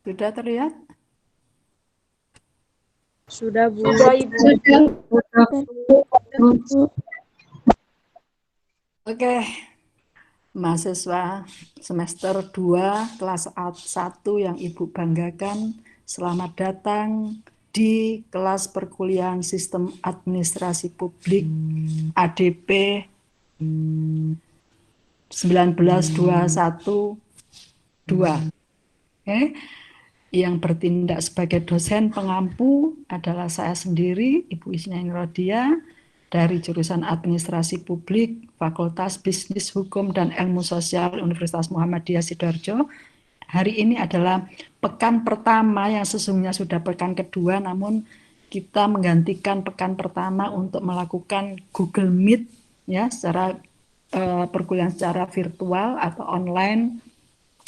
Sudah terlihat? Sudah, Bu. Sudah, Ibu. Oke, mahasiswa semester 2 kelas 1 yang Ibu banggakan, selamat datang di kelas perkuliahan Sistem Administrasi Publik ADP 1921-2. Yang bertindak sebagai dosen pengampu adalah saya sendiri, Ibu Isnaini Rodia, dari jurusan Administrasi Publik, Fakultas Bisnis Hukum dan Ilmu Sosial Universitas Muhammadiyah Sidoarjo. Hari ini adalah pekan pertama yang sesungguhnya sudah pekan kedua, namun kita menggantikan pekan pertama untuk melakukan Google Meet ya, secara perkuliahan secara virtual atau online.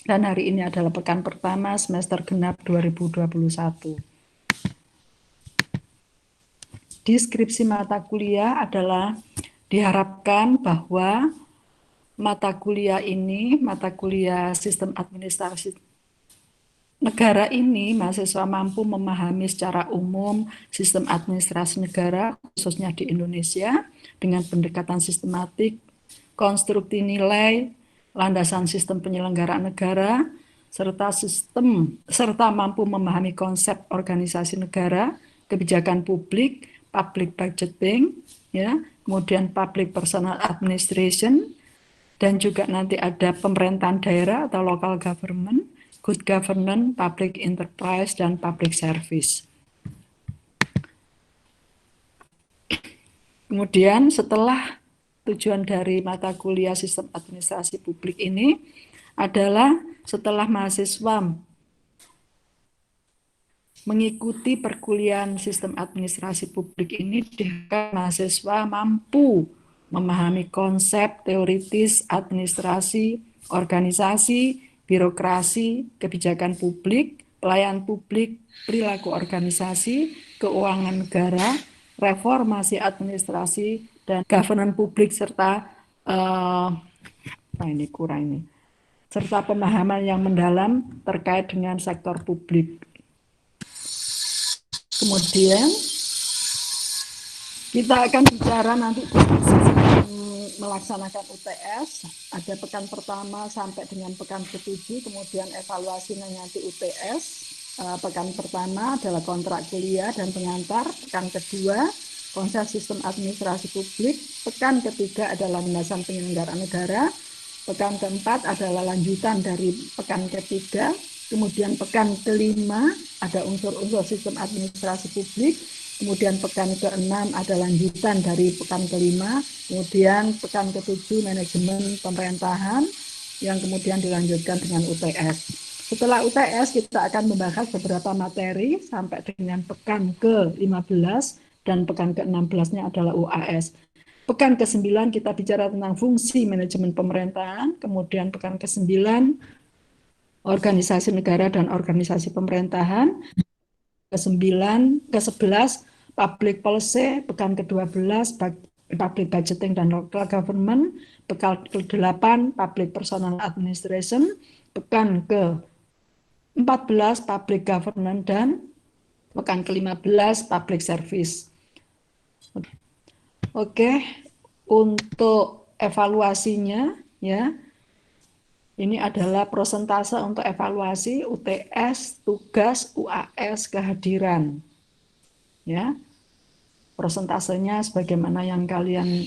Dan hari ini adalah pekan pertama semester genap 2021. Deskripsi mata kuliah adalah diharapkan bahwa mata kuliah ini, mata kuliah sistem administrasi negara ini, mahasiswa mampu memahami secara umum sistem administrasi negara, khususnya di Indonesia, dengan pendekatan sistematik, konstruksi nilai, landasan sistem penyelenggaraan negara, serta mampu memahami konsep organisasi negara, kebijakan public budgeting, ya, kemudian public personal administration, dan juga nanti ada pemerintahan daerah atau local government, good governance, public enterprise, dan public service. Kemudian setelah tujuan dari mata kuliah sistem administrasi publik ini adalah setelah mahasiswa mengikuti perkuliahan sistem administrasi publik ini, mahasiswa mampu memahami konsep teoritis administrasi, organisasi, birokrasi, kebijakan publik, pelayanan publik, perilaku organisasi, keuangan negara, reformasi administrasi, dan governance publik, serta serta pemahaman yang mendalam terkait dengan sektor publik. Kemudian kita akan bicara nanti melaksanakan UTS, ada pekan pertama sampai dengan pekan ke-7, kemudian evaluasinya nanti UTS. Pekan pertama adalah kontrak kuliah dan pengantar, pekan kedua konsep sistem administrasi publik, pekan ketiga adalah landasan penyelenggaraan negara, pekan keempat adalah lanjutan dari pekan ketiga, kemudian pekan kelima ada unsur-unsur sistem administrasi publik, kemudian pekan ke-6 ada lanjutan dari pekan kelima, kemudian pekan ke-7 manajemen pemerintahan, yang kemudian dilanjutkan dengan UTS. Setelah UTS kita akan membahas beberapa materi sampai dengan pekan ke-15, dan pekan ke-16-nya adalah UAS. Pekan ke-9 kita bicara tentang fungsi manajemen pemerintahan, kemudian pekan ke-9 organisasi negara dan organisasi pemerintahan, ke-11 public policy, pekan ke-12 public budgeting dan local government, pekan ke-8 public personal administration, pekan ke-14 public governance, dan pekan ke-15 public service. Oke, untuk evaluasinya ya, ini adalah persentase untuk evaluasi UTS, tugas, UAS, kehadiran. Ya, persentasenya sebagaimana yang kalian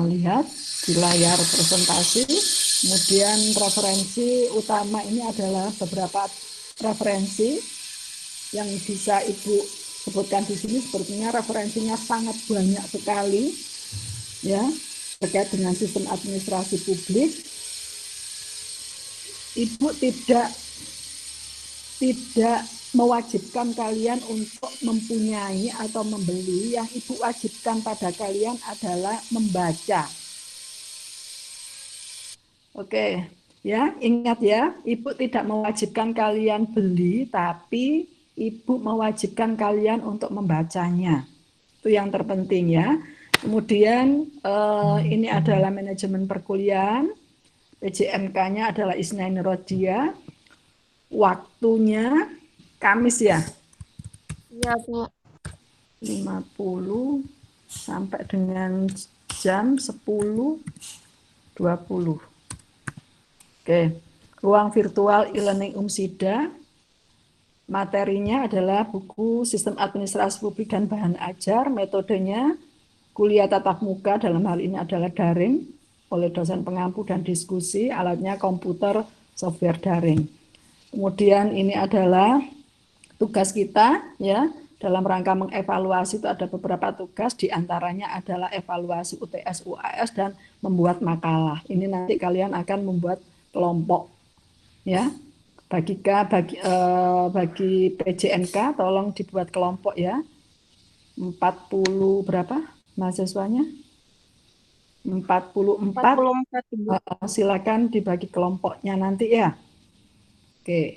lihat di layar presentasi. Kemudian referensi utama ini adalah beberapa referensi yang bisa Ibu sebutkan di sini. Sepertinya referensinya sangat banyak sekali ya terkait dengan sistem administrasi publik. Ibu tidak mewajibkan kalian untuk mempunyai atau membeli. Yang Ibu wajibkan pada kalian adalah membaca. Oke, ya, ingat ya, Ibu tidak mewajibkan kalian beli, tapi Ibu mewajibkan kalian untuk membacanya. Itu yang terpenting ya. Kemudian ini adalah manajemen perkuliahan. PJMK-nya adalah Isnaini Rodia. waktunya Kamis ya? Iya, Bu. 50 sampai dengan jam 10.20. Oke, ruang virtual e-learning Umsida. Materinya adalah buku Sistem Administrasi Publik dan Bahan Ajar. Metodenya kuliah tatap muka, dalam hal ini adalah daring oleh dosen pengampu dan diskusi. Alatnya komputer, software daring. Kemudian ini adalah tugas kita ya, dalam rangka mengevaluasi itu ada beberapa tugas, diantaranya adalah evaluasi UTS UAS dan membuat makalah. Ini nanti kalian akan membuat kelompok ya. Bagi PJNK tolong dibuat kelompok ya. 40 berapa mahasiswanya? 44. 44, Bu. Silakan dibagi kelompoknya nanti ya. Oke.